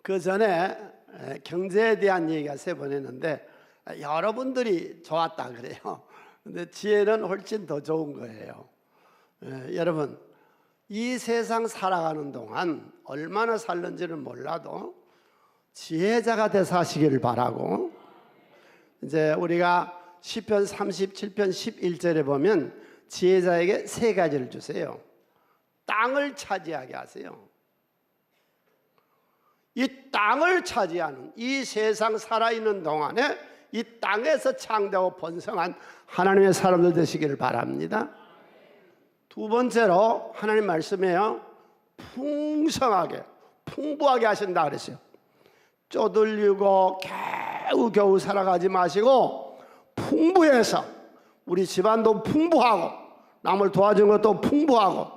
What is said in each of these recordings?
그 전에 경제에 대한 얘기가 세 번 했는데 여러분들이 좋았다 그래요. 근데 지혜는 훨씬 더 좋은 거예요. 여러분, 이 세상 살아가는 동안 얼마나 살는지는 몰라도 지혜자가 돼 사시기를 바라고, 이제 우리가 시편 37편 11절에 보면 지혜자에게 세 가지를 주세요. 땅을 차지하게 하세요. 이 땅을 차지하는, 이 세상 살아있는 동안에 이 땅에서 창대하고 번성한 하나님의 사람들 되시기를 바랍니다. 두 번째로 하나님 말씀이에요. 풍성하게, 풍부하게 하신다 그랬어요. 쪼들리고 겨우겨우 살아가지 마시고 풍부해서 우리 집안도 풍부하고 남을 도와주는 것도 풍부하고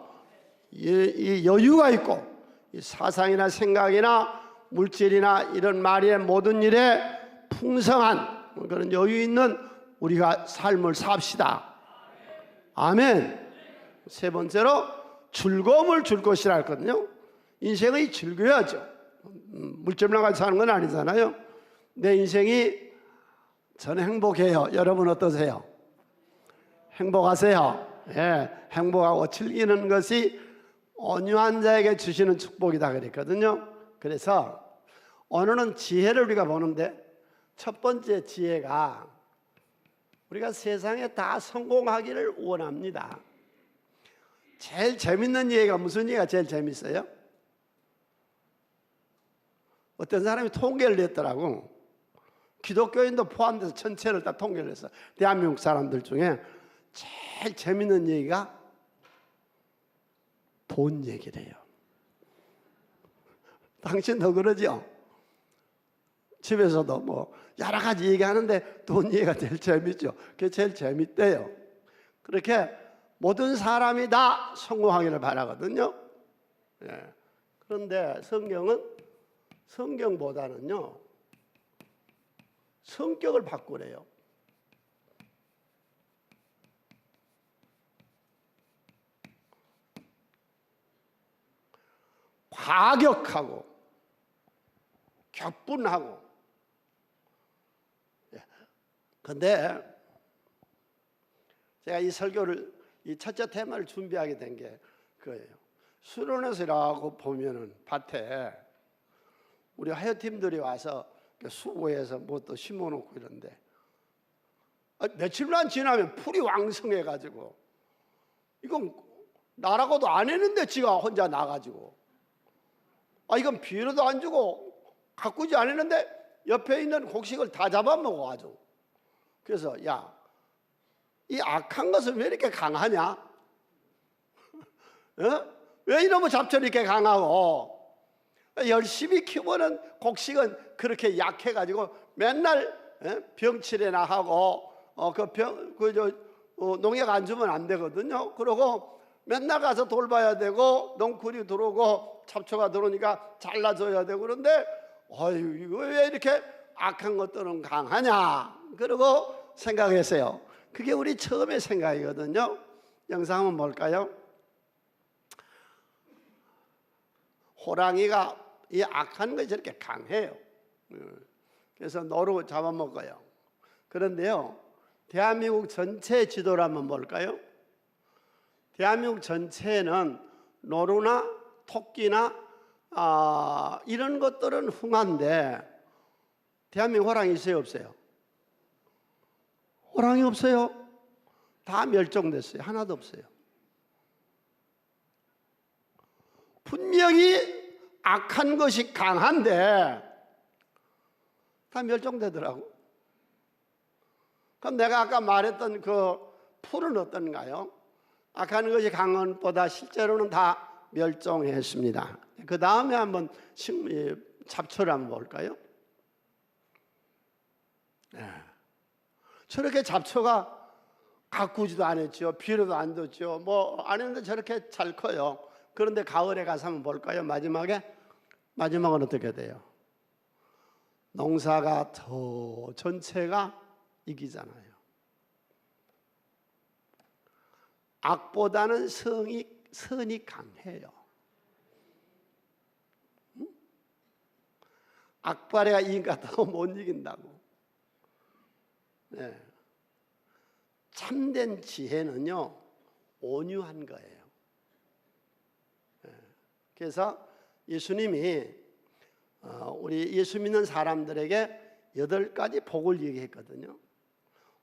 이 여유가 있고 이 사상이나 생각이나 물질이나 이런 말의 모든 일에 풍성한 그런 여유 있는 우리가 삶을 삽시다. 아멘. 세 번째로 즐거움을 줄 것이라 했거든요. 인생이 즐겨야죠. 물질만 가지고 사는 건 아니잖아요. 내 인생이, 저는 행복해요. 여러분 어떠세요? 행복하세요? 예, 행복하고 즐기는 것이 온유한 자에게 주시는 축복이다 그랬거든요. 그래서 오늘은 지혜를 우리가 보는데, 첫 번째 지혜가 우리가 세상에 다 성공하기를 원합니다. 제일 재밌는 얘기가 무슨 얘기가 제일 재밌어요? 어떤 사람이 통계를 냈더라고. 기독교인도 포함돼서 전체를 다 통계를 했어. 대한민국 사람들 중에 제일 재밌는 얘기가 돈 얘기래요. 당신도 그러죠? 집에서도 뭐 여러 가지 얘기하는데 돈 얘기가 제일 재밌죠. 그게 제일 재밌대요. 그렇게 모든 사람이 다 성공하기를 바라거든요. 예. 그런데 성경보다는요, 성격을 바꾸래요. 과격하고 격분하고. 그런데 제가 이 설교를, 이 첫째 테마를 준비하게 된 게 그거예요. 수련회라고 보면은 밭에 우리 하여팀들이 와서 수고해서 뭐 또 심어놓고 이런데, 며칠만 지나면 풀이 왕성해가지고, 이건 나라고도 안 했는데 지가 혼자 나가지고, 이건 비료도 안 주고 가꾸지 안 했는데 옆에 있는 곡식을 다 잡아먹어가지고. 그래서 야, 이 악한 것은 왜 이렇게 강하냐? 왜 이러면 잡초는 이렇게 강하고, 열심히 키우는 곡식은 그렇게 약해가지고 맨날 병치레나 하고 농약 안 주면 안 되거든요. 그러고 맨날 가서 돌봐야 되고 넝쿨이 들어오고 잡초가 들어오니까 잘라줘야 되고. 그런데 이거 왜 이렇게 악한 것들은 강하냐? 그러고 생각했어요. 그게 우리 처음의 생각이거든요. 영상 한번 볼까요? 호랑이가 이 악한 것이 저렇게 강해요. 그래서 노루 잡아먹어요. 그런데요, 대한민국 전체 지도를 한번 볼까요? 대한민국 전체에는 노루나 토끼나 이런 것들은 흥한데 대한민국 호랑이 있어요, 없어요? 호랑이 없어요. 다 멸종됐어요. 하나도 없어요. 분명히 악한 것이 강한데 다 멸종되더라고. 그럼 내가 아까 말했던 그 풀은 어떤가요? 악한 것이 강한 것보다 실제로는 다 멸종했습니다. 그 다음에 한번 잡초를 한번 볼까요? 저렇게 잡초가 가꾸지도 안 했죠. 비료도 안 줬죠. 뭐 안 했는데 저렇게 잘 커요. 그런데 가을에 가서 한번 볼까요? 마지막은 어떻게 돼요? 농사가 더 전체가 이기잖아요. 악보다는 선이 강해요. 악바리가 이긴 것 같아도 못 이긴다고. 네. 참된 지혜는요, 온유한 거예요. 네. 그래서 예수님이 우리 예수 믿는 사람들에게 8가지 복을 얘기했거든요.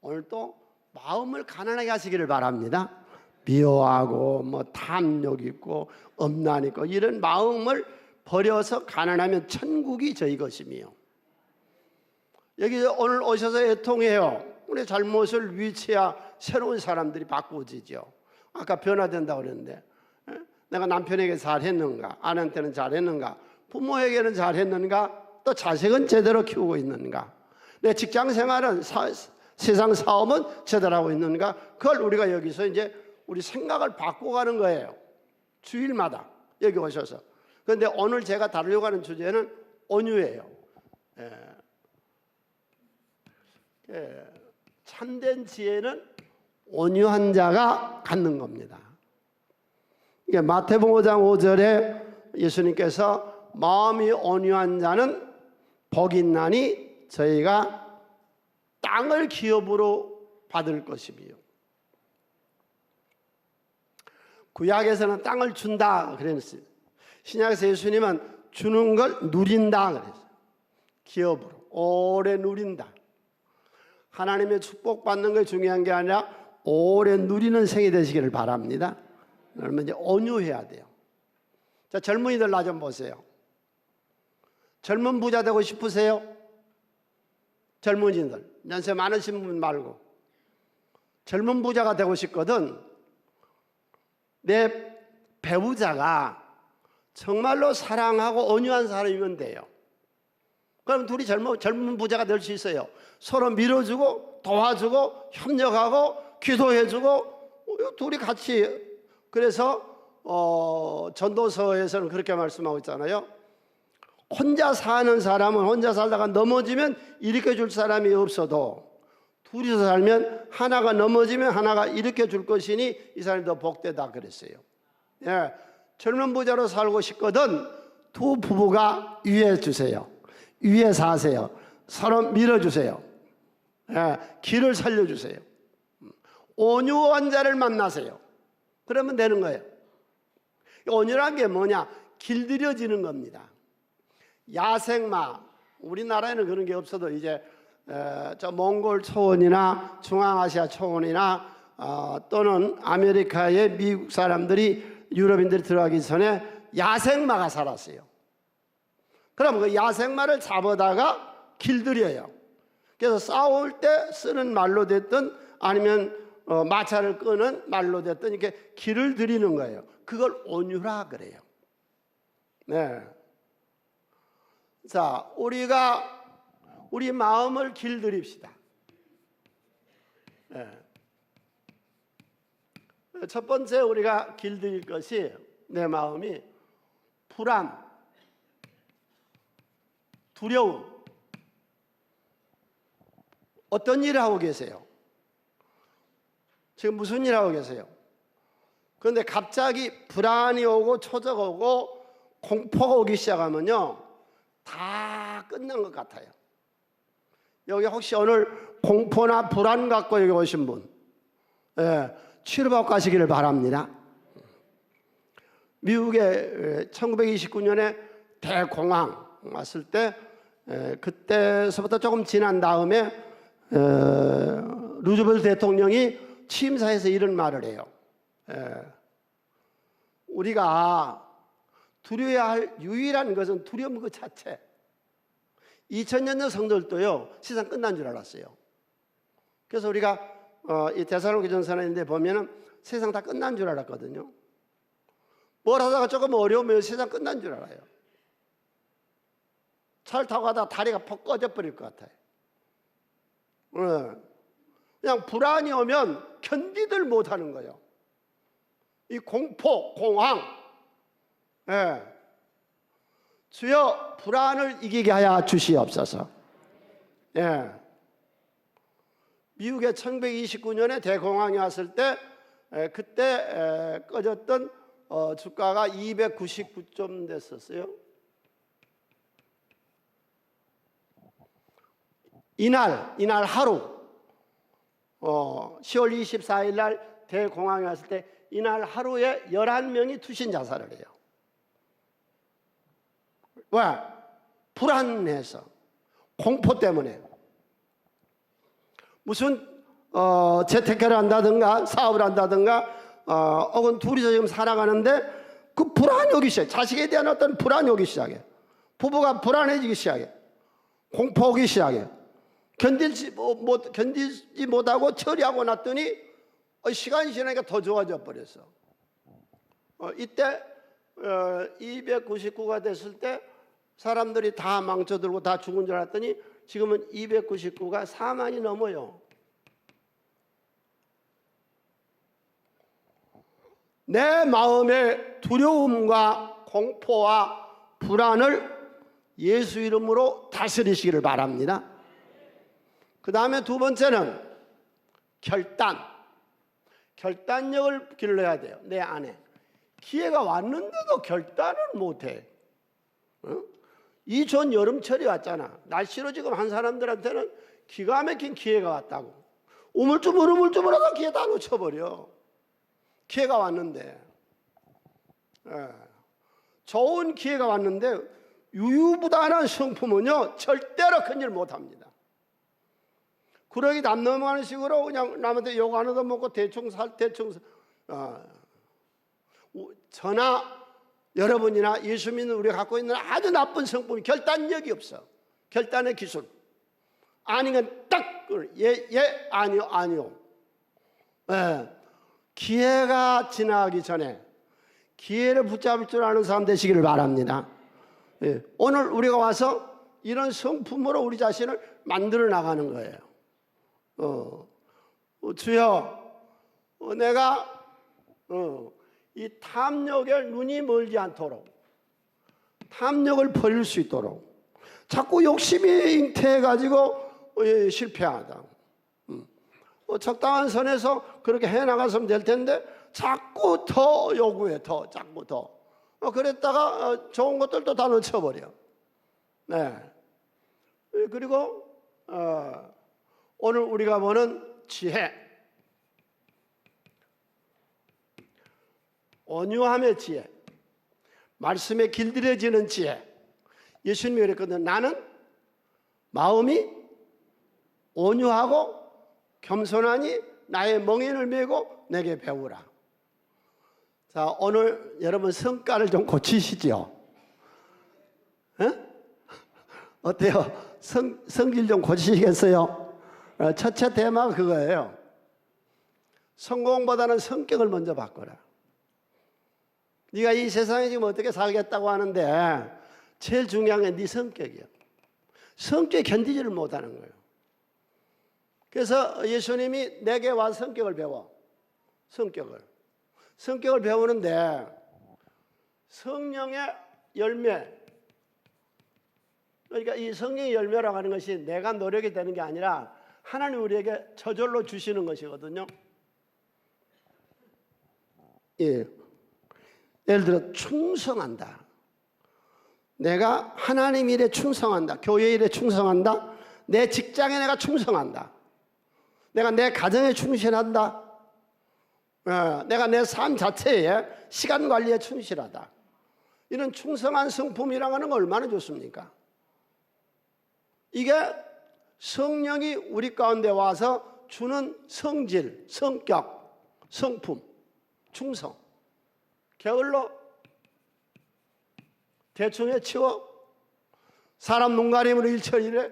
오늘도 마음을 가난하게 하시기를 바랍니다. 미워하고 탐욕 있고 엄난 있고 이런 마음을 버려서 가난하면 천국이 저희 것이며, 여기 오늘 오셔서 애통해요. 우리 잘못을 위치야 새로운 사람들이 바꾸어지죠. 아까 변화된다고 그랬는데, 내가 남편에게 잘했는가, 아내한테는 잘했는가, 부모에게는 잘했는가, 또 자식은 제대로 키우고 있는가, 내 직장 생활은 세상 사업은 제대로 하고 있는가, 그걸 우리가 여기서 이제 우리 생각을 바꿔가는 거예요. 주일마다 여기 오셔서. 그런데 오늘 제가 다루려고 하는 주제는 온유예요. 참된 지혜는 온유한 자가 갖는 겁니다. 이게 마태복음 5장 5절에 예수님께서 마음이 온유한 자는 복이 있나니 저희가 땅을 기업으로 받을 것이며, 구약에서는 땅을 준다 그랬어요. 신약에서 예수님은 주는 걸 누린다 그랬어요. 기업으로 오래 누린다. 하나님의 축복받는 게 중요한 게 아니라 오래 누리는 생이 되시기를 바랍니다. 그러면 이제 온유해야 돼요. 자, 젊은이들 나 좀 보세요. 젊은 부자 되고 싶으세요? 젊은이들, 연세 많으신 분 말고. 젊은 부자가 되고 싶거든. 내 배우자가 정말로 사랑하고 온유한 사람이면 돼요. 그럼 둘이 젊은 부자가 될 수 있어요. 서로 밀어주고 도와주고 협력하고 기도해주고 둘이 같이. 그래서 전도서에서는 그렇게 말씀하고 있잖아요. 혼자 사는 사람은 혼자 살다가 넘어지면 일으켜줄 사람이 없어도 둘이서 살면 하나가 넘어지면 하나가 일으켜줄 것이니 이 사람이 더 복되다 그랬어요. 예, 젊은 부자로 살고 싶거든 두 부부가 위해 주세요. 위에 사세요. 서로 밀어주세요. 예, 길을 살려주세요. 온유한 자를 만나세요. 그러면 되는 거예요. 온유란 게 뭐냐? 길들여지는 겁니다. 야생마, 우리나라에는 그런 게 없어도 이제 저 몽골 초원이나 중앙아시아 초원이나 또는 아메리카의 미국 사람들이, 유럽인들이 들어가기 전에 야생마가 살았어요. 그럼 그 야생마를 잡아다가 길들여요. 그래서 싸울 때 쓰는 말로 됐든 아니면 마차를 끄는 말로 됐든 이렇게 길을 들이는 거예요. 그걸 온유라 그래요. 네. 자, 우리가 우리 마음을 길들입시다. 네. 첫 번째 우리가 길들일 것이, 내 마음이 불안, 두려움. 어떤 일을 하고 계세요? 지금 무슨 일 하고 계세요? 그런데 갑자기 불안이 오고 초조가 오고 공포가 오기 시작하면요, 다 끝난 것 같아요. 여기 혹시 오늘 공포나 불안 갖고 여기 오신 분, 치료받고 가시기를 바랍니다. 미국에 1929년에 대공황 왔을 때, 그때서부터 조금 지난 다음에 루즈벨트 대통령이 취임사에서 이런 말을 해요. 우리가 두려워야 할 유일한 것은 두려움 그 자체. 2000년 전 성도들도요, 세상 끝난 줄 알았어요. 그래서 우리가 이 데살로니가전서인데 보면은 세상 다 끝난 줄 알았거든요. 뭘 하다가 조금 어려우면 세상 끝난 줄 알아요. 차를 타고 가다가 다리가 퍽 꺼져 버릴 것 같아요. 그냥 불안이 오면 견디들 못하는 거예요. 이 공포, 공황. 주여 불안을 이기게 하여 주시옵소서. 미국에 1929년에 대공황이 왔을 때 그때 꺼졌던 주가가 299점 됐었어요. 이날 하루 10월 24일 날 대공황이 왔을 때 이날 하루에 11명이 투신 자살을 해요. 왜? 불안해서, 공포 때문에. 무슨 재테크를 한다든가 사업을 한다든가 혹은 둘이서 지금 살아가는데 그 불안이 오기 시작해. 자식에 대한 어떤 불안이 오기 시작해. 부부가 불안해지기 시작해. 공포 오기 시작해. 견디지 못하고 처리하고 났더니 시간이 지나니까 더 좋아져 버렸어. 이때 299가 됐을 때 사람들이 다 망쳐들고 다 죽은 줄 알았더니 지금은 299가 4만이 넘어요. 내 마음의 두려움과 공포와 불안을 예수 이름으로 다스리시기를 바랍니다. 그 다음에 두 번째는 결단력을 길러야 돼요. 내 안에 기회가 왔는데도 결단을 못해. 이 전 여름철이 왔잖아. 날씨로 지금 한 사람들한테는 기가 막힌 기회가 왔다고. 우물쭈물하다 기회 다 놓쳐버려. 기회가 왔는데, 좋은 기회가 왔는데 유유부단한 성품은요 절대로 큰일 못합니다. 구렁이 담 넘어가는 식으로 그냥 남한테 욕 안 얻어먹고 대충 저나 여러분이나 예수 믿는 우리가 갖고 있는 아주 나쁜 성품이 결단력이 없어. 결단의 기술. 아니면 딱 아니요. 기회가 지나가기 전에 기회를 붙잡을 줄 아는 사람 되시기를 바랍니다. 오늘 우리가 와서 이런 성품으로 우리 자신을 만들어 나가는 거예요. 주여, 내가 이 탐욕에 눈이 멀지 않도록, 탐욕을 버릴 수 있도록, 자꾸 욕심이 잉태해가지고 실패하다. 적당한 선에서 그렇게 해나갔으면 될 텐데 자꾸 더 요구해, 자꾸 더. 그랬다가 좋은 것들도 다 놓쳐버려. 네. 그리고 오늘 우리가 보는 지혜, 온유함의 지혜, 말씀에 길들여지는 지혜. 예수님이 그랬거든. 나는 마음이 온유하고 겸손하니 나의 멍에를 메고 내게 배우라. 자, 오늘 여러분 성깔을 좀 고치시죠. 어때요? 성질 좀 고치시겠어요? 첫째 테마가 그거예요. 성공보다는 성격을 먼저 바꿔라. 네가 이 세상에 지금 어떻게 살겠다고 하는데 제일 중요한 게 네 성격이야. 성격에 견디지를 못하는 거예요. 그래서 예수님이 내게 와 성격을 배워. 성격을 배우는데 성령의 열매, 그러니까 이 성령의 열매라고 하는 것이 내가 노력이 되는 게 아니라 하나님 우리에게 저절로 주시는 것이거든요. 예. 예를 들어 충성한다. 내가 하나님 일에 충성한다. 교회 일에 충성한다. 내 직장에 내가 충성한다. 내가 내 가정에 충실한다. 내가 내 삶 자체에 시간 관리에 충실하다. 이런 충성한 성품이라고 하는 건 얼마나 좋습니까? 이게 성령이 우리 가운데 와서 주는 성질, 성격, 성품, 충성. 게을러 대충 해치워 사람 눈가림으로 일처리래.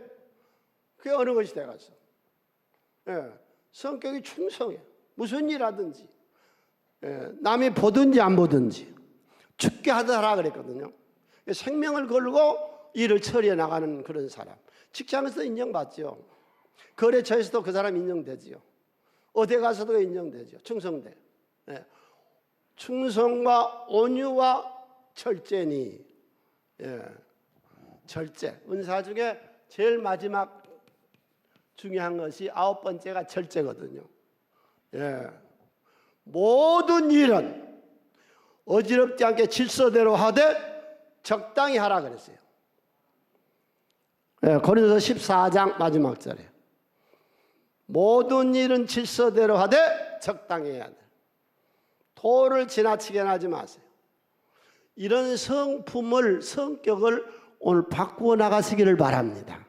그게 어느 것이 돼갔어. 성격이 충성해. 무슨 일 하든지, 남이 보든지 안 보든지 죽게 하더라 그랬거든요. 생명을 걸고 일을 처리해 나가는 그런 사람. 직장에서 인정받죠. 거래처에서도 그 사람 인정되지요. 어디 가서도 인정되죠. 충성돼. 충성과 온유와 절제니. 절제. 은사 중에 제일 마지막 중요한 것이 9번째가 절제거든요. 모든 일은 어지럽지 않게 질서대로 하되 적당히 하라 그랬어요. 고린도서 14장 마지막 절에 모든 일은 질서대로 하되 적당히 해야 돼. 도를 지나치게 하지 마세요. 이런 성품을, 성격을 오늘 바꾸어 나가시기를 바랍니다.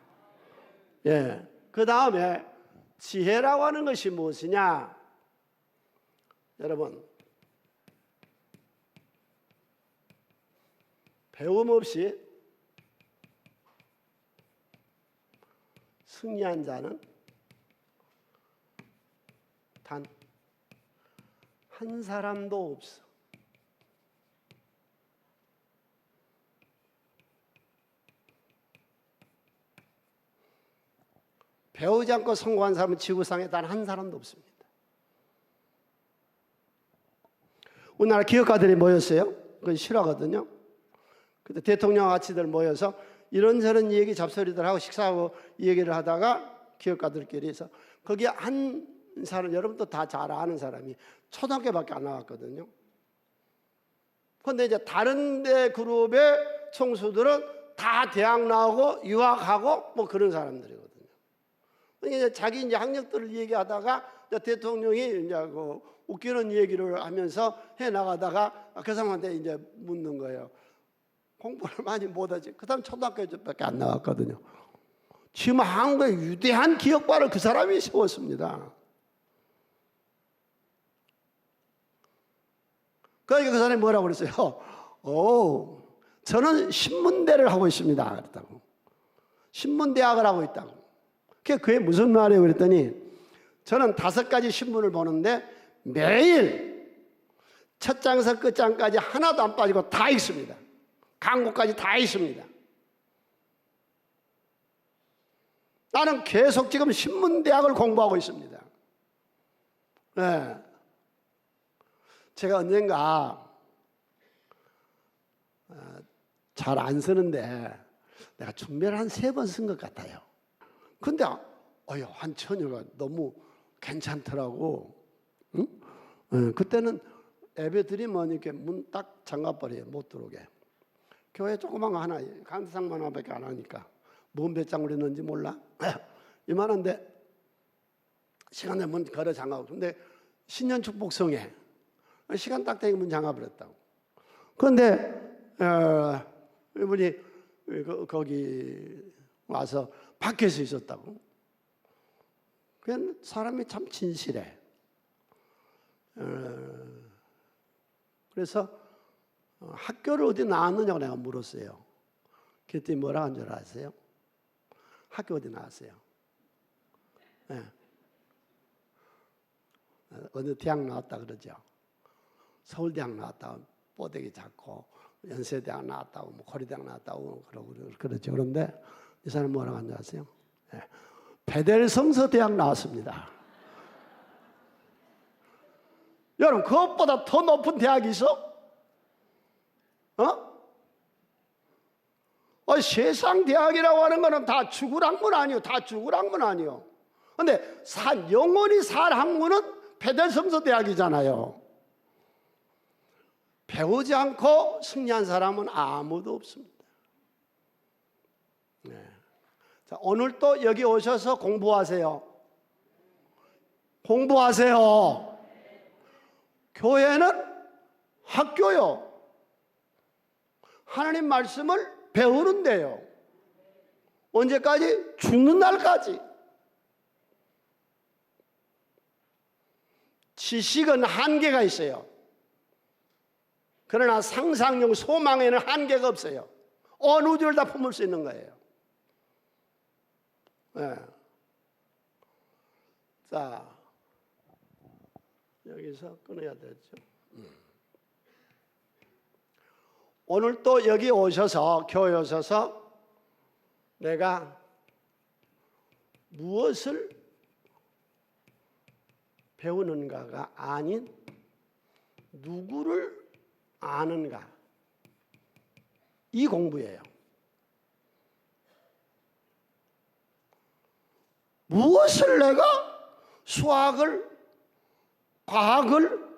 그 다음에 지혜라고 하는 것이 무엇이냐? 여러분, 배움 없이 승리한 자는 단 한 사람도 없어. 배우지 않고 성공한 사람은 지구상에 단 한 사람도 없습니다. 우리나라 기업가들이 모였어요. 그건 싫어하거든요. 그때 대통령 아치들 모여서 이런저런 얘기 잡소리들 하고 식사하고 얘기를 하다가 기업가들끼리 해서 거기에 한 사람, 여러분도 다 잘 아는 사람이 초등학교밖에 안 나왔거든요. 그런데 이제 다른 데 그룹의 총수들은 다 대학 나오고 유학하고 뭐 그런 사람들이거든요. 그러니까 자기 이제 학력들을 얘기하다가 대통령이 이제 그 웃기는 얘기를 하면서 해 나가다가 그 사람한테 이제 묻는 거예요. 공부를 많이 못하지. 그 사람 초등학교밖에 안 나왔거든요. 지금 한국의 위대한 기업가를 그 사람이 세웠습니다. 그러니까 그 사람이 뭐라고 그랬어요? 저는 신문대를 하고 있습니다. 그랬다고. 신문대학을 하고 있다고. 그게 무슨 말이에요? 그랬더니 저는 5가지 신문을 보는데 매일 첫 장에서 끝장까지 하나도 안 빠지고 다 읽습니다. 광고까지 다 읽습니다. 나는 계속 지금 신문대학을 공부하고 있습니다. 네. 제가 언젠가 잘 안 쓰는데 내가 준비를 한 3번 쓴 것 같아요. 근데 한 처녀가 너무 괜찮더라고. 응? 그때는 예배드리면 이렇게 문 딱 잠가버려요. 못 들어오게. 교회 조그만 거 하나, 간상만 하나밖에 안 하니까 뭔 배짱을 했는지 몰라. 이만한데 시간 되면 문 걸어 잠가고. 근데 신년 축복성에 시간 딱 되게 문 잠가버렸다고. 그런데 이분이 거기 와서 밖에서 있었다고. 그 사람이 참 진실해. 그래서 학교를 어디 나왔느냐고 내가 물었어요. 그랬더니 뭐라 한 줄 아세요? 학교 어디 나왔어요? 네. 어느 대학 나왔다 그러죠. 서울대학 나왔다고 뽀대기 잡고 연세대학 나왔다고 뭐 고려대학 나왔다고 그러죠. 그런데 이 사람 뭐라고 한 줄 아세요? 네. 베델성서대학 나왔습니다. 여러분 그것보다 더 높은 대학이 있어? 세상 대학이라고 하는 거는 다 죽을 학문 아니요. 다 죽을 학문 아니요. 근데 영원히 살 학문은 베델성서 대학이잖아요. 배우지 않고 승리한 사람은 아무도 없습니다. 네. 자, 오늘 또 여기 오셔서 공부하세요. 공부하세요. 교회는 학교요. 하나님 말씀을 배우는 데요. 언제까지? 죽는 날까지. 지식은 한계가 있어요. 그러나 상상력, 소망에는 한계가 없어요. 온 우주를 다 품을 수 있는 거예요. 네. 자, 여기서 끊어야 되죠. 오늘 또 여기 오셔서, 교회 오셔서 내가 무엇을 배우는가가 아닌 누구를 아는가, 이 공부예요. 무엇을 내가 수학을, 과학을,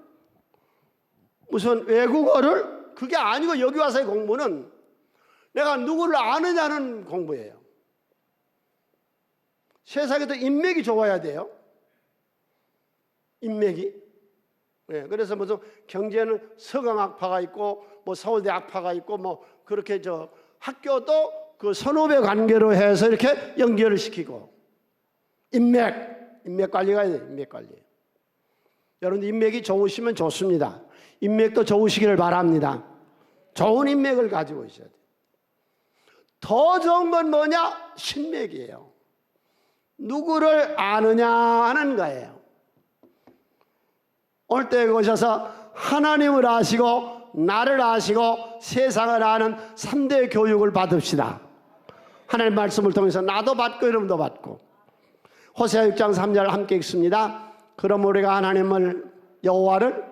무슨 외국어를, 그게 아니고 여기 와서의 공부는 내가 누구를 아느냐는 공부예요. 세상에도 인맥이 좋아야 돼요. 인맥이. 네, 그래서 무슨 경제는 서강학파가 있고 뭐 서울대 학파가 있고 뭐 그렇게 저 학교도 그 선후배 관계로 해서 이렇게 연결을 시키고 인맥 관리가 해야 돼요. 인맥 관리. 여러분 인맥이 좋으시면 좋습니다. 인맥도 좋으시기를 바랍니다. 좋은 인맥을 가지고 있어야 돼요. 더 좋은 건 뭐냐? 신맥이에요. 누구를 아느냐 하는 거예요. 오늘 때에 오셔서 하나님을 아시고 나를 아시고 세상을 아는 3대 교육을 받읍시다. 하나님 말씀을 통해서 나도 받고 여러분도 받고. 호세아 6장 3절 함께 읽습니다. 그럼 우리가 하나님을 여호와를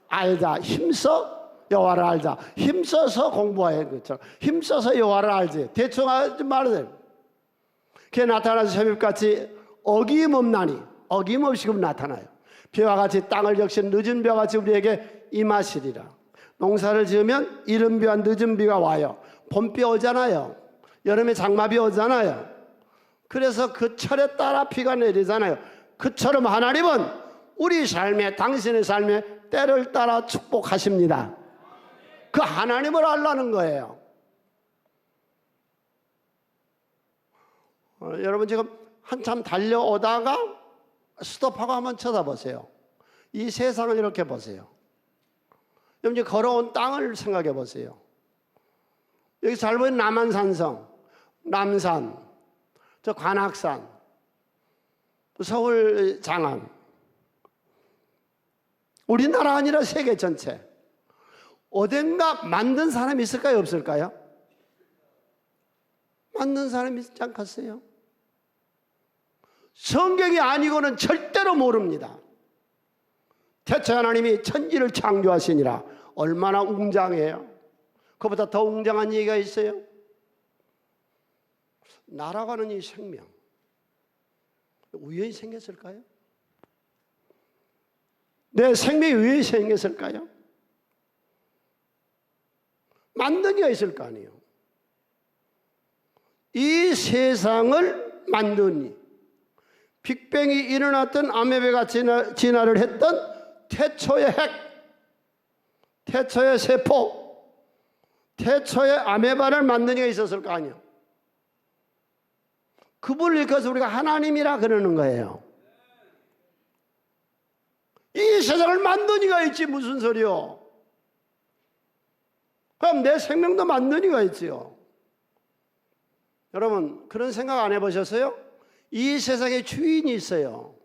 알자. 힘써 여호와를 알자. 힘써서 공부해야 그렇죠. 힘써서 여호와를 알지. 대충 하지 말아요. 그게 나타나서 새벽같이 어김없나니 어김없이 나타나요. 비와 같이 땅을 적신 늦은 비와 같이 우리에게 임하시리라. 농사를 지으면 이른 비와 늦은 비가 와요. 봄비 오잖아요. 여름에 장마비 오잖아요. 그래서 그 철에 따라 비가 내리잖아요. 그처럼 하나님은 우리 삶에 당신의 삶에 때를 따라 축복하십니다. 그 하나님을 알라는 거예요. 여러분 지금 한참 달려오다가 스톱하고 한번 쳐다보세요. 이 세상을 이렇게 보세요. 여러분 걸어온 땅을 생각해 보세요. 여기 잘 보이는 남한산성, 남산, 저 관악산, 서울 장안, 우리나라 아니라 세계 전체 어딘가 만든 사람이 있을까요? 없을까요? 만든 사람이 있지 않겠어요? 성경이 아니고는 절대로 모릅니다. 태초에 하나님이 천지를 창조하시니라. 얼마나 웅장해요. 그보다 더 웅장한 얘기가 있어요. 날아가는 이 생명 우연히 생겼을까요? 내 생명이 우연히 생겼을까요? 만든 이가 있을 거 아니에요. 이 세상을 만든 이 빅뱅이 일어났던 아메바가 진화를 했던 태초의 핵, 태초의 세포, 태초의 아메바를 만든 이가 있었을 거 아니에요. 그분을 일컬어서 우리가 하나님이라 그러는 거예요. 이 세상을 만든 이가 있지 무슨 소리요? 그럼 내 생명도 만든 이가 있지요. 여러분 그런 생각 안 해보셨어요? 이 세상에 주인이 있어요.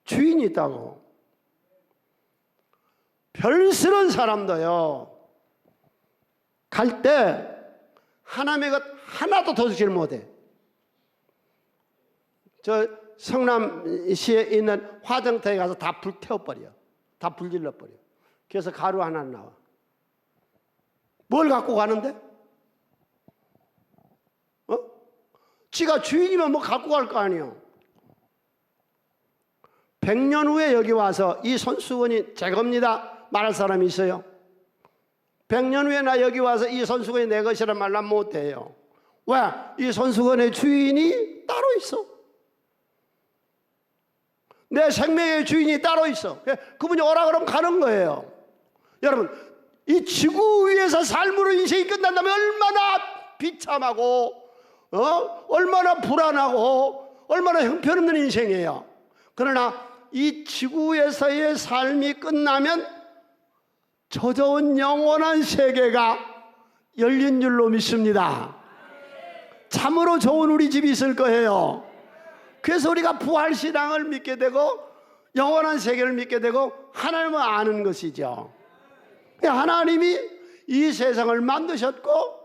주인이 있다고. 별스런 사람도요 갈 때 하나님의 것 하나도 도둑질 못해. 저 성남시에 있는 화정터에 가서 다 불태워버려. 다 불질러버려. 그래서 가루 하나 나와. 뭘 갖고 가는데? 지가 주인이면 뭐 갖고 갈 거 아니에요. 100년 후에 여기 와서 이 손수건이 제 겁니다 말할 사람이 있어요? 100년 후에 나 여기 와서 이 손수건이 내 것이란 말은 못해요. 왜? 이 손수건의 주인이 따로 있어. 내 생명의 주인이 따로 있어. 그분이 오라 그러면 가는 거예요. 여러분 이 지구 위에서 삶으로 인생이 끝난다면 얼마나 비참하고 얼마나 불안하고 얼마나 형편없는 인생이에요. 그러나 이 지구에서의 삶이 끝나면 저저온 영원한 세계가 열린 줄로 믿습니다. 참으로 좋은 우리 집이 있을 거예요. 그래서 우리가 부활신앙을 믿게 되고 영원한 세계를 믿게 되고 하나님을 아는 것이죠. 하나님이 이 세상을 만드셨고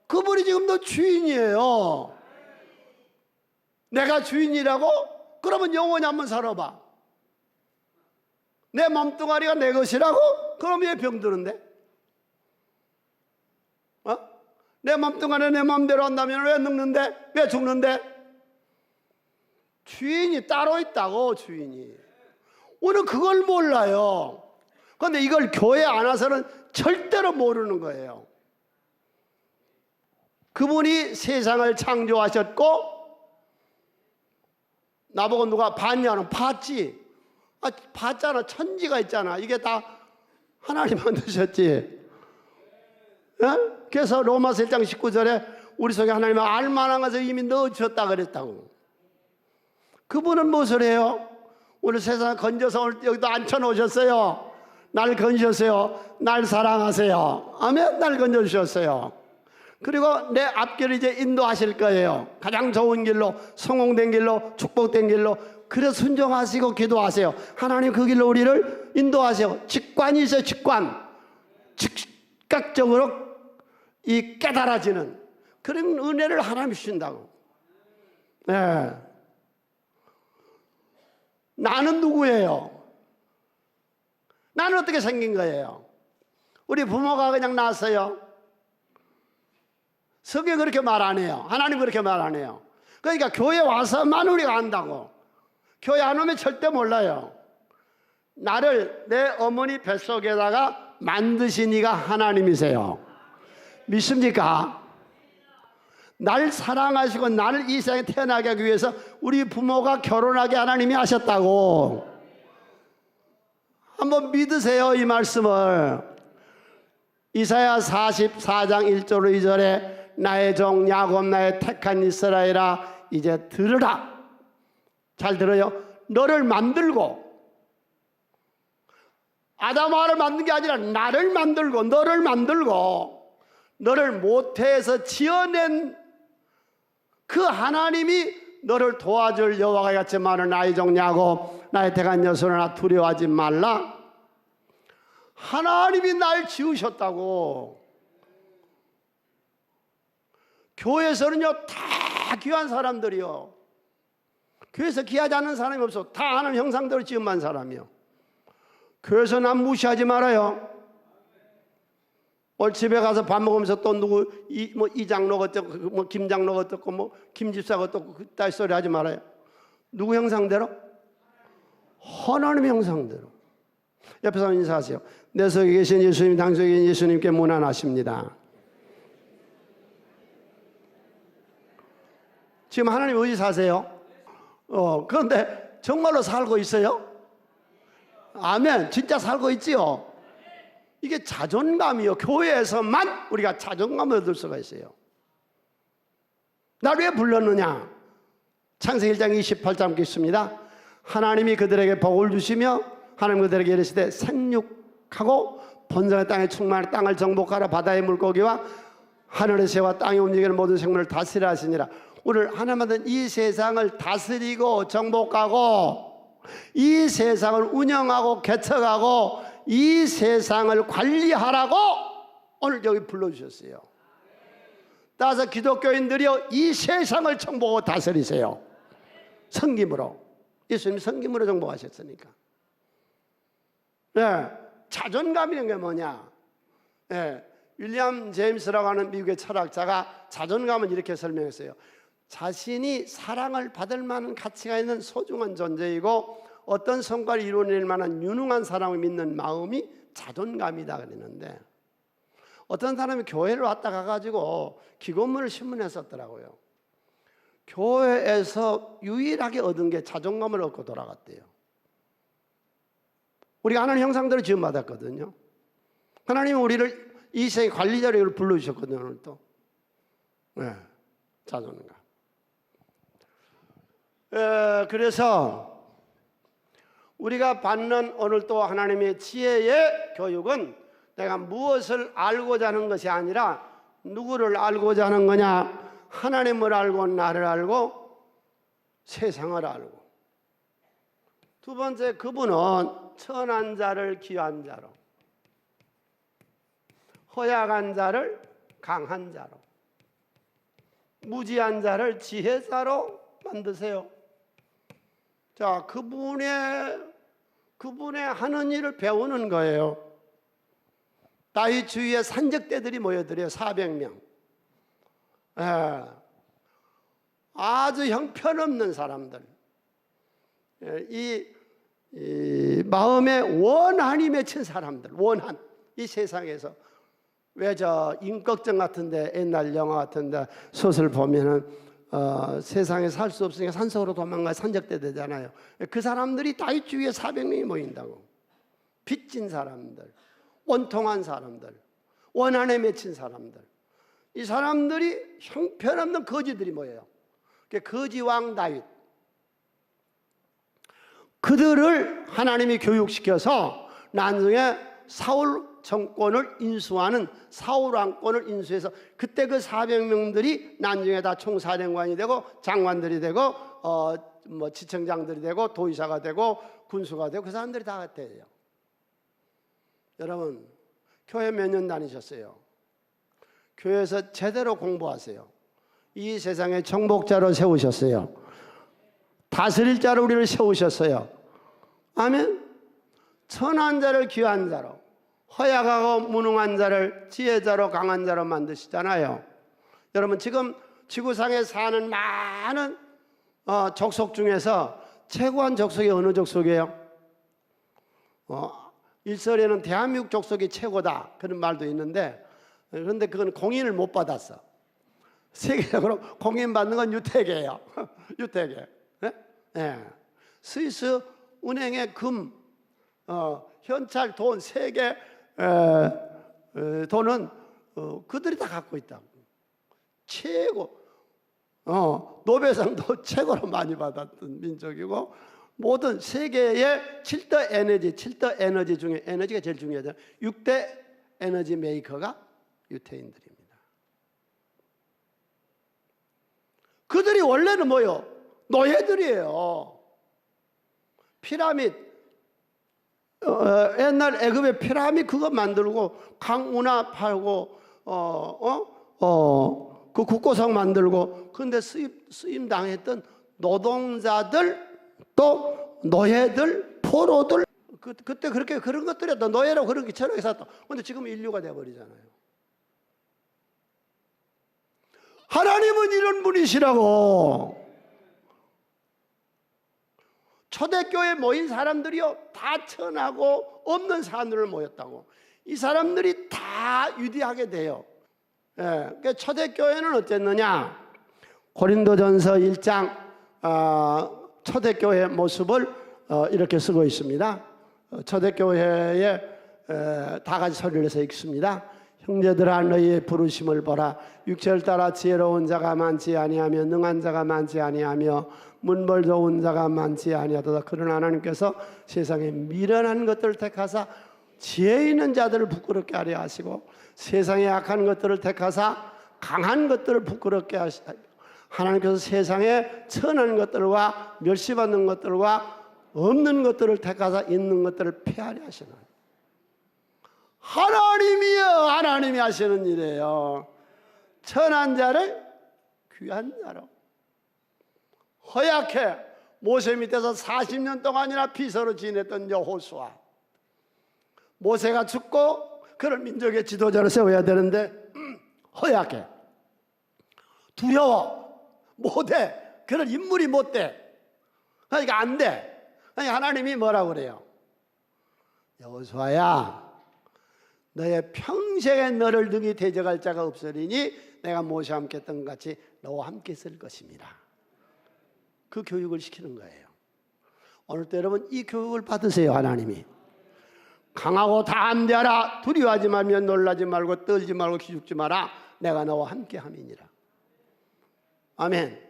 그분이 지금도 주인이에요. 내가 주인이라고? 그러면 영원히 한번 살아봐. 내 몸뚱아리가 내 것이라고? 그럼 왜 병드는데? 내 몸뚱아리 내 마음대로 한다면 왜 늙는데? 왜 죽는데? 주인이 따로 있다고. 주인이. 우리는 그걸 몰라요. 그런데 이걸 교회 안 와서는 절대로 모르는 거예요. 그분이 세상을 창조하셨고 나보고 누가 봤냐는 봤지. 봤잖아. 천지가 있잖아. 이게 다 하나님 만드셨지. 그래서 로마서 1장 19절에 우리 속에 하나님은 알만한 것을 이미 넣어주셨다 그랬다고. 그분은 무엇을 해요? 오늘 세상을 건져서 오늘 여기도 앉혀놓으셨어요. 날 건지셨어요. 날 사랑하세요. 아멘. 날 건져주셨어요. 그리고 내 앞길을 이제 인도하실 거예요. 가장 좋은 길로, 성공된 길로, 축복된 길로. 그래서 순종하시고 기도하세요. 하나님 그 길로 우리를 인도하세요. 직관이 있어요. 직관. 즉각적으로 이 깨달아지는 그런 은혜를 하나님이 주신다고. 네. 나는 누구예요? 나는 어떻게 생긴 거예요? 우리 부모가 그냥 낳았어요. 성경 그렇게 말 안 해요. 하나님 그렇게 말 안 해요. 그러니까 교회 와서만 우리가 안다고. 교회 안 오면 절대 몰라요. 나를 내 어머니 뱃속에다가 만드신 이가 하나님이세요. 믿습니까? 날 사랑하시고 나를 이 세상에 태어나게 하기 위해서 우리 부모가 결혼하게 하나님이 하셨다고. 한번 믿으세요, 이 말씀을. 이사야 44장 1절 2절에 나의 종 야곱 나의 택한 이스라엘아 이제 들으라. 잘 들어요. 너를 만들고, 아담하를 만든 게 아니라 나를 만들고 너를 만들고 너를 모태에서 지어낸 그 하나님이 너를 도와줄 여호와가 있지만은 나의 종 야곱 나의 택한 여손아 두려워하지 말라. 하나님이 날 지으셨다고. 교회에서는요 다 귀한 사람들이요. 교회에서 귀하지 않은 사람이 없어. 다 하나님 형상대로 지음한 사람이요. 교회에서 남 무시하지 말아요. 오늘 집에 가서 밥 먹으면서 또 누구 이 장로가 어떻고 뭐 김 장로가 어떻고 뭐 김 집사가 어떻고 그따위 소리 하지 말아요. 누구 형상대로? 하나님 형상대로. 옆에 사람 인사하세요. 내 속에 계신 예수님, 당속에 계신 예수님께 문안하십니다. 지금 하나님 어디 사세요? 그런데 정말로 살고 있어요? 아멘. 진짜 살고 있지요. 이게 자존감이요. 교회에서만 우리가 자존감을 얻을 수가 있어요. 날 왜 불렀느냐? 창세기 1장 28절 읽습니다. 하나님이 그들에게 복을 주시며 하나님 그들에게 이르시되 생육하고 번성의 땅에 충만한 땅을 정복하라. 바다의 물고기와 하늘의 새와 땅에 움직이는 모든 생물을 다스리라 하시니라. 오늘 하나님은 이 세상을 다스리고 정복하고 이 세상을 운영하고 개척하고 이 세상을 관리하라고 오늘 여기 불러주셨어요. 따라서 기독교인들이요 이 세상을 정복하고 다스리세요. 성김으로. 예수님이 성김으로 정복하셨으니까. 네, 자존감이라는 게 뭐냐? 네, 윌리엄 제임스라고 하는 미국의 철학자가 자존감은 이렇게 설명했어요. 자신이 사랑을 받을 만한 가치가 있는 소중한 존재이고 어떤 성과를 이루어낼 만한 유능한 사람을 믿는 마음이 자존감이다 그랬는데, 어떤 사람이 교회를 왔다 가가지고 기고문을 신문에 썼더라고요. 교회에서 유일하게 얻은 게 자존감을 얻고 돌아갔대요. 우리가 하나님 형상대로 지음받았거든요. 하나님은 우리를 이 세상의 관리자로 불러주셨거든요. 오늘 또 네, 자존감. 그래서 우리가 받는 오늘 또 하나님의 지혜의 교육은 내가 무엇을 알고자 하는 것이 아니라 누구를 알고자 하는 거냐? 하나님을 알고 나를 알고 세상을 알고. 두 번째, 그분은 천한 자를 귀한 자로, 허약한 자를 강한 자로, 무지한 자를 지혜자로 만드세요. 자, 그분의 하는 일을 배우는 거예요. 다윗 주위에 산적대들이 모여들어요. 400명. 아주 형편없는 사람들. 이 마음에 원한이 맺힌 사람들. 원한. 이 세상에서 왜 저 임꺽정 같은데 옛날 영화 같은데 소설 보면은 세상에 살 수 없으니까 산속으로 도망가 산적대 되잖아요. 그 사람들이 다윗 주위에 400명이 모인다고. 빚진 사람들, 원통한 사람들, 원한에 맺힌 사람들, 이 사람들이 형편없는 거지들이 모여요. 거지 왕 다윗, 그들을 하나님이 교육시켜서 나중에 사울 정권을 인수하는 사울 왕권을 인수해서 그때 그 400명들이 나중에 다 총사령관이 되고 장관들이 되고 지청장들이 되고 도의사가 되고 군수가 되고 그 사람들이 다 돼요. 여러분, 교회 몇 년 다니셨어요? 교회에서 제대로 공부하세요. 이 세상에 정복자로 세우셨어요. 다스릴 자로 우리를 세우셨어요. 아멘. 천한 자를 귀한 자로, 허약하고 무능한 자를 지혜자로 강한 자로 만드시잖아요. 여러분, 지금 지구상에 사는 많은 족속 중에서 최고한 족속이 어느 족속이에요? 일설에는 대한민국 족속이 최고다 그런 말도 있는데, 그런데 그건 공인을 못 받았어. 세계적으로 공인받는 건 유태계예요. 유태계. 네? 스위스 은행의 금, 현찰, 돈, 세계 돈은 그들이 다 갖고 있다고. 최고. 노벨상도 최고로 많이 받았던 민족이고, 모든 세계의 7대 에너지 중에 에너지가 제일 중요하잖아요. 6대 에너지 메이커가 유태인들입니다. 그들이 원래는 뭐요? 노예들이에요. 피라밋, 옛날 애굽의 피라밋 그거 만들고 강운하 팔고 그 국고성 만들고, 그런데 쓰임 당했던 노동자들, 또 노예들, 포로들, 그때 그렇게 그런 것들이었다. 노예라고 그렇게 철학에 살았다. 그런데 지금 인류가 되어버리잖아요. 하나님은 이런 분이시라고. 초대교회에 모인 사람들이요, 다 천하고 없는 산으로 모였다고. 이 사람들이 다 유대하게 돼요. 그러니까 초대교회는 어땠느냐? 고린도전서 1장 초대교회의 모습을 이렇게 쓰고 있습니다. 초대교회에 다 같이 소리를 내서 읽습니다. 형제들아, 너희의 부르심을 보라. 육체를 따라 지혜로운 자가 많지 아니하며 능한 자가 많지 아니하며 문벌 좋은 자가 많지 아니하도다. 그러나 하나님께서 세상에 미련한 것들을 택하사 지혜 있는 자들을 부끄럽게 하려 하시고, 세상에 약한 것들을 택하사 강한 것들을 부끄럽게 하시고, 하나님께서 세상에 천한 것들과 멸시받는 것들과 없는 것들을 택하사 있는 것들을 폐하려 하시나요? 하나님이요, 하나님이 하시는 일이에요. 천한 자를 귀한 자로. 허약해 모세 밑에서 40년 동안이나 비서로 지냈던 여호수아, 모세가 죽고 그런 민족의 지도자로 세워야 되는데 허약해, 두려워, 못해, 그런 인물이 못돼. 그러니까 안 돼. 그러니까 하나님이 뭐라고 그래요? 여호수아야, 너의 평생에 너를 능히 대적할 자가 없으리니 내가 모세와 함께 했던 것 같이 너와 함께 있을 것입니다. 그 교육을 시키는 거예요. 오늘도 여러분 이 교육을 받으세요. 하나님이 강하고 담대하라, 두려워하지 말며 놀라지 말고 떨지 말고 기죽지 마라, 내가 너와 함께 함이니라. 아멘.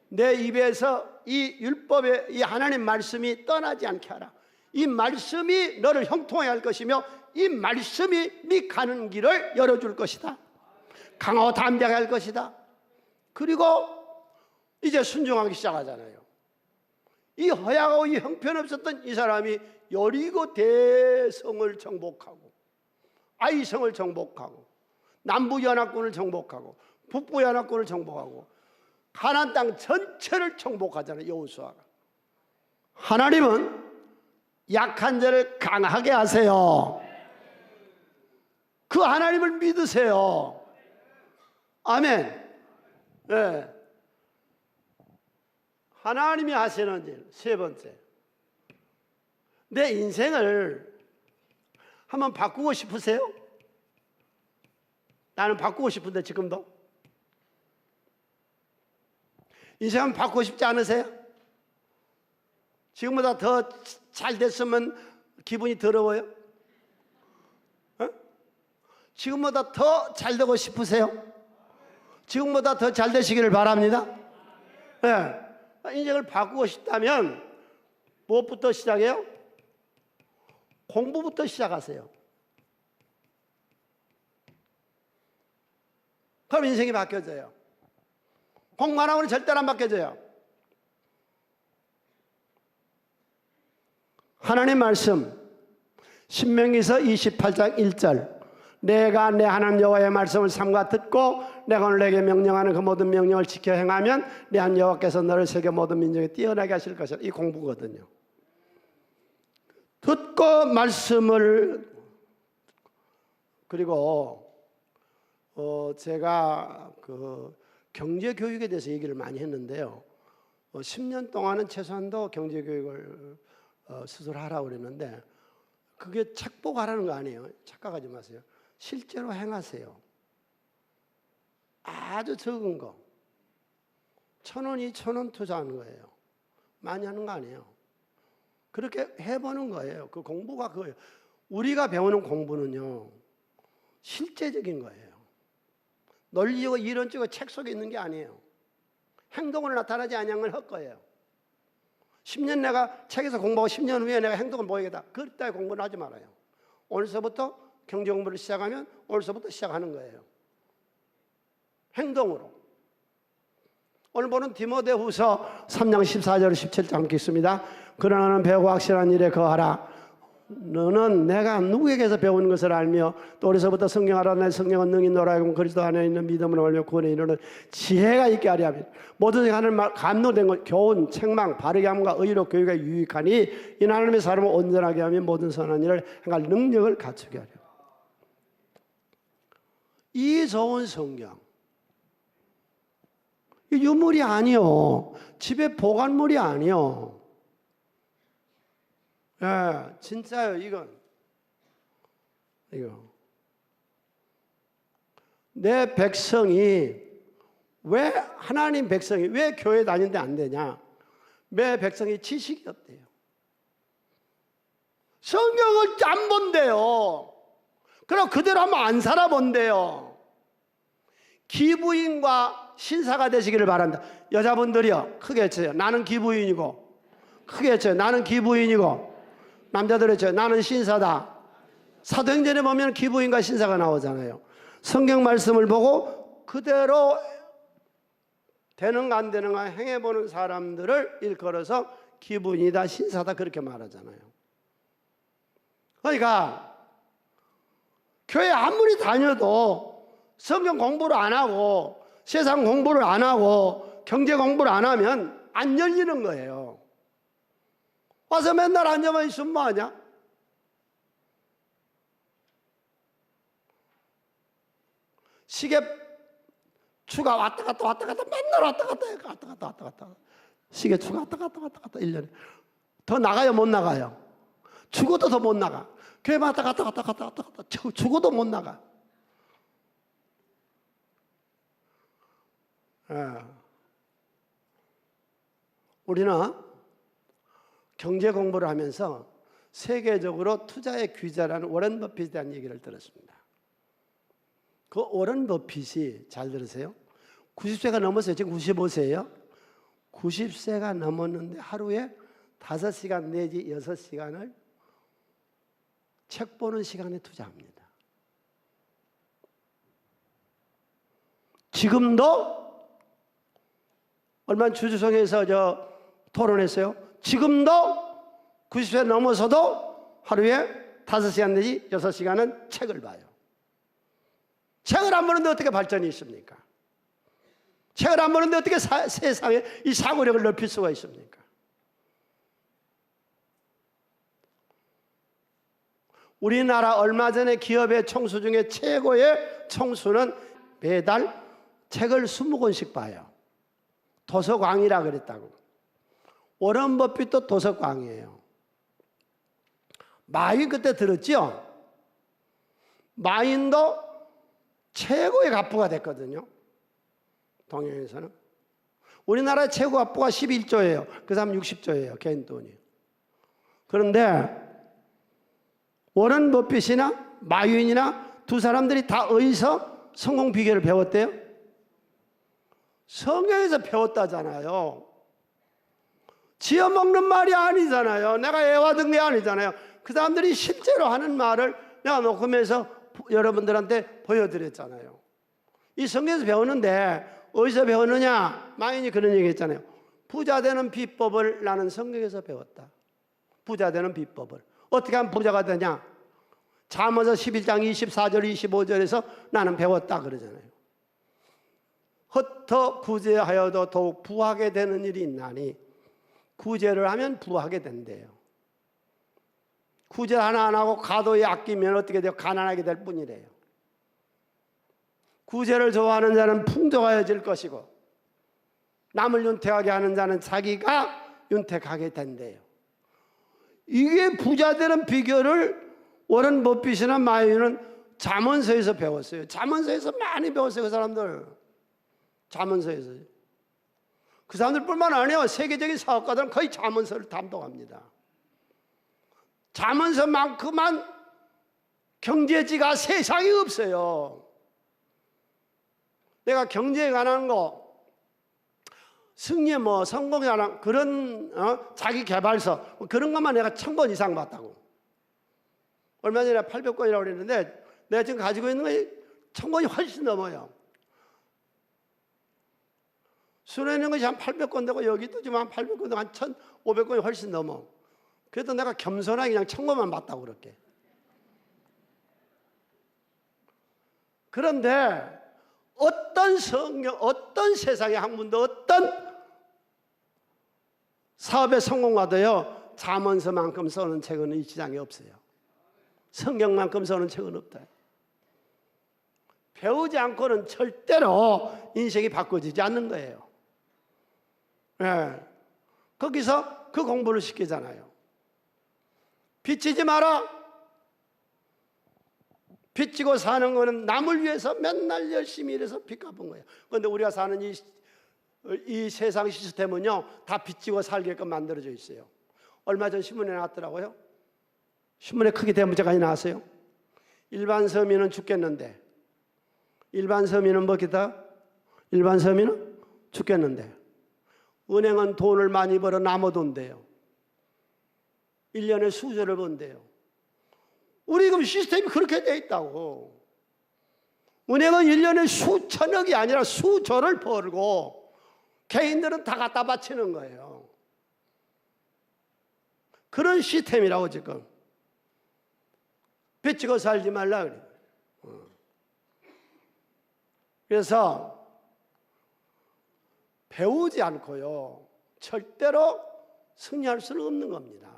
내 입에서 이 율법의 이 하나님 말씀이 떠나지 않게 하라. 이 말씀이 너를 형통하게 할 것이며 이 말씀이 네 가는 길을 열어줄 것이다. 강하고 담대하게 할 것이다. 그리고 이제 순종하기 시작하잖아요. 이 허약하고 이 형편없었던 이 사람이 여리고 대성을 정복하고 아이성을 정복하고 남부연합군을 정복하고 북부연합군을 정복하고 가나안 땅 전체를 정복하잖아요. 여호수아가. 하나님은 약한 자를 강하게 하세요. 그 하나님을 믿으세요. 아멘. 네. 하나님이 하시는 일. 세 번째, 내 인생을 한번 바꾸고 싶으세요? 나는 바꾸고 싶은데 지금도 인생 한번 바꾸고 싶지 않으세요? 지금보다 더 잘 됐으면 기분이 더러워요? 어? 지금보다 더 잘 되고 싶으세요? 지금보다 더 잘 되시기를 바랍니다. 네. 인생을 바꾸고 싶다면 무엇부터 시작해요? 공부부터 시작하세요. 그럼 인생이 바뀌어져요. 공부 안 하고는 절대로 안 바뀌어져요. 하나님 말씀 신명기서 28장 1절 내가 내 하나님 여호와의 말씀을 삼가 듣고 내가 오늘 내게 명령하는 그 모든 명령을 지켜 행하면 내 하나님 여호와께서 너를 세계 모든 민족에 뛰어나게 하실 것이다. 이 공부거든요. 듣고 말씀을 그리고 제가 그 경제 교육에 대해서 얘기를 많이 했는데요. 10년 동안은 최소한도 경제 교육을 스스로 하라고 그랬는데 그게 책 보고 하라는 거 아니에요. 착각하지 마세요. 실제로 행하세요. 아주 적은 거 1,000원, 2,000원 투자하는 거예요. 많이 하는 거 아니에요. 그렇게 해보는 거예요. 그 공부가 그거예요. 우리가 배우는 공부는요 실제적인 거예요. 논리적이고 이론적이고 책 속에 있는 게 아니에요. 행동으로 나타나지 않는 걸 할 거예요. 10년 내가 책에서 공부하고 10년 후에 내가 행동을 보이겠다. 그때 공부는 하지 말아요. 오늘서부터 경제 공부를 시작하면 오늘서부터 시작하는 거예요. 행동으로. 오늘 보는 디모데후서 3장 14절 17절 읽겠습니다. 그러나 너는 배우고 확실한 일에 거하라. 너는 내가 누구에게서 배우는 것을 알며 또 어려서부터 성경하라. 내 성경은 능히 너라 하고 그리스도 안에 있는 믿음을 알며 구원에 이르는 지혜가 있게 하려 함이라. 모든 하는 말 감동된 것 교훈 책망 바르게 함과 의로 교육에 유익하니 이 하나님의 사람을 온전하게 하며 모든 선한 일을 행할 능력을 갖추게 하려. 이 좋은 성경 이 유물이 아니요 집에 보관물이 아니요. 예, 진짜요. 이거 내 백성이 왜 하나님 백성이 왜 교회 다니는데 안 되냐? 내 백성이 지식이 없대요. 성경을 안 본대요. 그럼 그대로 하면 안 살아본대요. 기부인과 신사가 되시기를 바란다. 여자분들이요 크게 외쳐요. 나는 기부인이고. 크게 외쳐요. 나는 기부인이고. 남자들 외쳐요. 나는 신사다. 사도행전에 보면 기부인과 신사가 나오잖아요. 성경 말씀을 보고 그대로 되는가 안 되는가 행해보는 사람들을 일컬어서 기부인이다 신사다 그렇게 말하잖아요. 그러니까 교회 아무리 다녀도 성경 공부를 안 하고 세상 공부를 안 하고 경제 공부를 안 하면 안 열리는 거예요. 와서 맨날 앉아만 있으면 뭐하냐? 시계 추가 왔다 갔다 왔다 갔다 맨날 왔다 갔다 시계 추가 왔다 갔다 1년에 더 나가요 못 나가요? 죽어도 더 못 나가. 교회 왔다 갔다 죽어도 못 나가. 우리는 경제 공부를 하면서 세계적으로 투자의 귀재라는 워런 버핏에 대한 얘기를 들었습니다. 그 워런 버핏이 잘 들으세요. 90세가 넘었어요. 지금 95세예요. 90세가 넘었는데 하루에 5시간 내지 6시간을 책 보는 시간에 투자합니다. 지금도 얼마 주주성에서 토론했어요. 지금도 90세 넘어서도 하루에 5시간 내지 6시간은 책을 봐요. 책을 안 보는데 어떻게 발전이 있습니까? 책을 안 보는데 어떻게 세상에 이 사고력을 넓힐 수가 있습니까? 우리나라 얼마 전에 기업의 총수 중에 최고의 총수는 매달 책을 20권씩 봐요. 도서광이라 그랬다고. 워런 버핏도 도서광이에요. 마윈 그때 들었죠? 마윈도 최고의 갑부가 됐거든요. 동양에서는. 우리나라의 최고 갑부가 11조예요. 그 사람 60조예요. 개인 돈이. 그런데 워런 버핏이나 마윈이나 두 사람들이 다 어디서 성공 비결을 배웠대요? 성경에서 배웠다잖아요. 지어먹는 말이 아니잖아요. 내가 애와든 게 아니잖아요. 그 사람들이 실제로 하는 말을 내가 녹음해서 여러분들한테 보여드렸잖아요. 이 성경에서 배우는데 어디서 배웠느냐? 마인이 그런 얘기 했잖아요. 부자 되는 비법을 나는 성경에서 배웠다. 부자 되는 비법을. 어떻게 하면 부자가 되냐? 잠언서 11장 24절 25절에서 나는 배웠다 그러잖아요. 흩어 구제하여도 더욱 부하게 되는 일이 있나니 구제를 하면 부하게 된대요. 구제 하나 안 하고 가도에 아끼면 어떻게 돼요? 가난하게 될 뿐이래요. 구제를 좋아하는 자는 풍족하여질 것이고 남을 윤택하게 하는 자는 자기가 윤택하게 된대요. 이게 부자 되는 비결을 워런 버핏이나 마이는 잠언서에서 배웠어요. 잠언서에서 많이 배웠어요. 그 사람들. 잠언서에서. 그 사람들뿐만 아니에요. 세계적인 사업가들은 거의 잠언서를 담당합니다. 잠언서만큼만 경제지가 세상에 없어요. 내가 경제에 관한 거, 승리에 뭐 성공에 관한 그런 자기 개발서 그런 것만 내가 1000권 이상 봤다고. 얼마 전에 800권이라고 그랬는데 내가 지금 가지고 있는 거 1000권이 훨씬 넘어요. 손에 있는 것이 한 800권 되고 여기도 지금 한 800권 되고 한 1500권이 훨씬 넘어. 그래도 내가 겸손하게 그냥 1000권만 봤다고 그렇게. 그런데 어떤 성경, 어떤 세상의 학문도 어떤 사업에 성공하도요 잠언서만큼 써는 책은 이 시장에 없어요. 성경만큼 써는 책은 없다. 배우지 않고는 절대로 인생이 바꿔지지 않는 거예요. 네. 거기서 그 공부를 시키잖아요. 빚지지 마라. 빚지고 사는 거는 남을 위해서 맨날 열심히 일해서 빚 갚은 거예요. 그런데 우리가 사는 이 세상 시스템은요 다 빚지고 살게끔 만들어져 있어요. 얼마 전 신문에 나왔더라고요. 신문에 크게 대문자까지 나왔어요. 일반 서민은 죽겠는데 일반 서민은 뭐겠다? 일반 서민은 죽겠는데 은행은 돈을 많이 벌어 남아돈대요. 1년에 수조를 번대요. 우리 지금 시스템이 그렇게 돼 있다고. 은행은 1년에 수천억이 아니라 수조를 벌고 개인들은 다 갖다 바치는 거예요. 그런 시스템이라고 지금. 빚지고 살지 말라 그래요. 그래서 배우지 않고요 절대로 승리할 수는 없는 겁니다.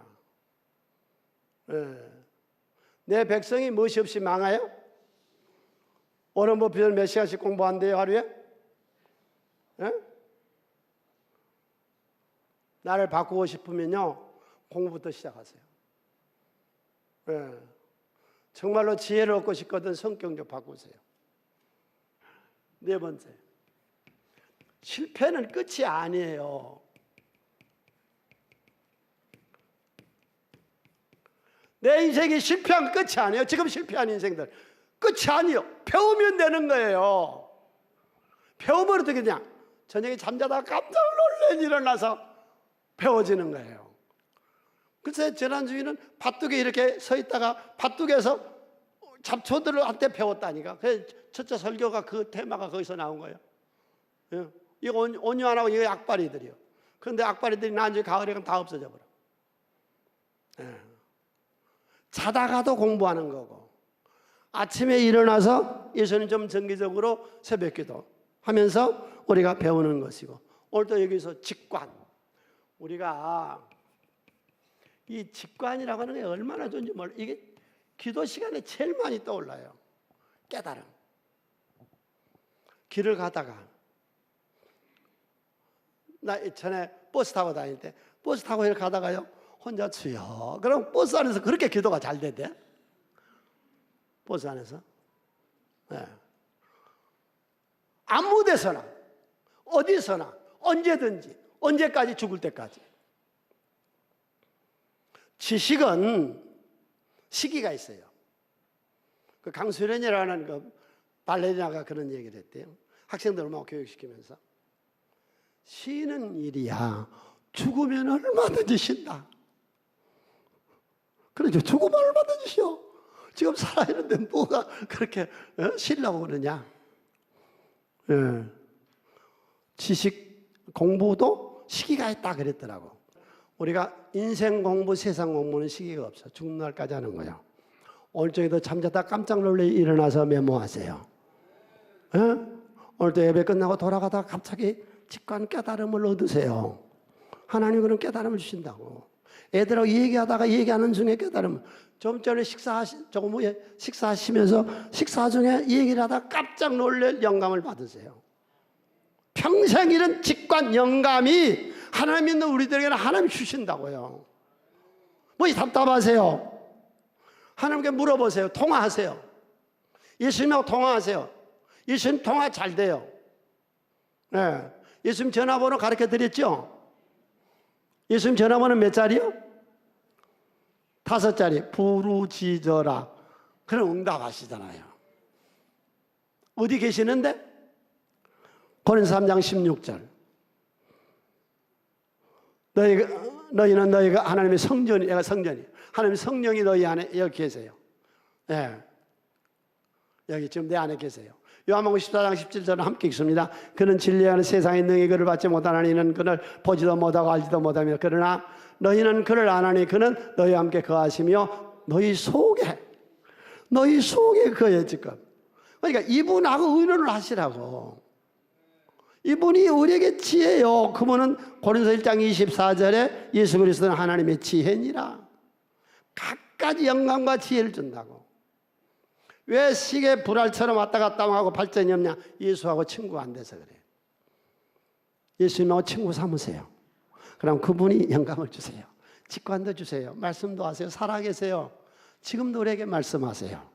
내 백성이 무엇이 없이 망하여? 워런 버핏은 몇 시간씩 공부한대요 하루에? 나를 바꾸고 싶으면요 공부부터 시작하세요. 정말로 지혜를 얻고 싶거든 성격 좀 바꾸세요. 네 번째, 실패는 끝이 아니에요. 내 인생이 실패한 끝이 아니에요. 지금 실패한 인생들 끝이 아니에요. 배우면 되는 거예요. 배우면 어떻게 되냐? 저녁에 잠자다가 깜짝 놀래 일어나서 배워지는 거예요. 그래서 지난주에는 밭둑에 이렇게 서 있다가 밭둑에서 잡초들한테 배웠다니까. 그래서 첫째 설교가 그 테마가 거기서 나온 거예요. 이거 온유하고 이거 악바리들이요. 그런데 악바리들이 나중에 가을에 가면 다 없어져 버려. 자다가도 공부하는 거고 아침에 일어나서 예수님 좀 정기적으로 새벽기도 하면서 우리가 배우는 것이고 오늘도 여기서 직관. 우리가 이 직관이라고 하는 게 얼마나 좋은지 몰라. 이게 기도 시간에 제일 많이 떠올라요. 깨달음. 길을 가다가 나 전에 버스 타고 다닐 때 버스 타고 이렇게 가다가요 혼자 주여 그럼 버스 안에서 그렇게 기도가 잘 되대. 버스 안에서 아무 데서나 어디서나 언제든지, 언제까지? 죽을 때까지. 지식은 시기가 있어요. 그 강수련이라는 그 발레리나가 그런 얘기를 했대요. 학생들을 막 교육시키면서 쉬는 일이야 죽으면 얼마든지 쉰다. 그러죠. 죽으면 얼마든지 쉬어. 지금 살아있는데 뭐가 그렇게 쉬려고 그러냐. 예. 지식 공부도 시기가 있다 그랬더라고. 우리가 인생 공부, 세상 공부는 시기가 없어. 죽는 날까지 하는 거예요. 오늘 저기도 잠자다 깜짝 놀래 일어나서 메모하세요. 예? 오늘도 예배 끝나고 돌아가다가 갑자기 직관 깨달음을 얻으세요. 하나님 그런 깨달음을 주신다고. 애들하고 얘기하다가 얘기하는 중에 깨달음. 좀 전에 식사하시면서 식사 중에 얘기를 하다가 깜짝 놀랄 영감을 받으세요. 평생 이런 직관 영감이 하나님 있는 우리들에게는 하나님이 주신다고요. 뭐 답답하세요? 하나님께 물어보세요. 통화하세요. 예수님하고 통화하세요. 예수님 통화 잘 돼요. 네. 예수님 전화번호 가르쳐 드렸죠? 예수님 전화번호 몇 자리요? 5자리. 부르짖어라. 그럼 응답하시잖아요. 어디 계시는데? 고린도서 3장 16절. 너희는 너희가 하나님의 성전이, 얘가 성전이, 하나님의 성령이 너희 안에 여기 계세요. 예. 여기 지금 내 안에 계세요. 요한복음 14장 17절은 함께 읽습니다. 그는 진리하는 세상에 능히 그를 받지 못하나니 이는 그를 보지도 못하고 알지도 못하며 그러나 너희는 그를 아나니 그는 너희와 함께 거하시며 너희 속에 거해 지금. 그러니까 이분하고 의논을 하시라고. 이분이 우리에게 지혜요. 그분은 고린도서 1장 24절에 예수 그리스도는 하나님의 지혜니라. 갖가지 영감과 지혜를 준다고. 왜 시계 불알처럼 왔다 갔다 하고 발전이 없냐? 예수하고 친구가 안 돼서 그래요. 예수님하고 친구 삼으세요. 그럼 그분이 영감을 주세요. 직관도 주세요. 말씀도 하세요. 살아계세요. 지금도 우리에게 말씀하세요.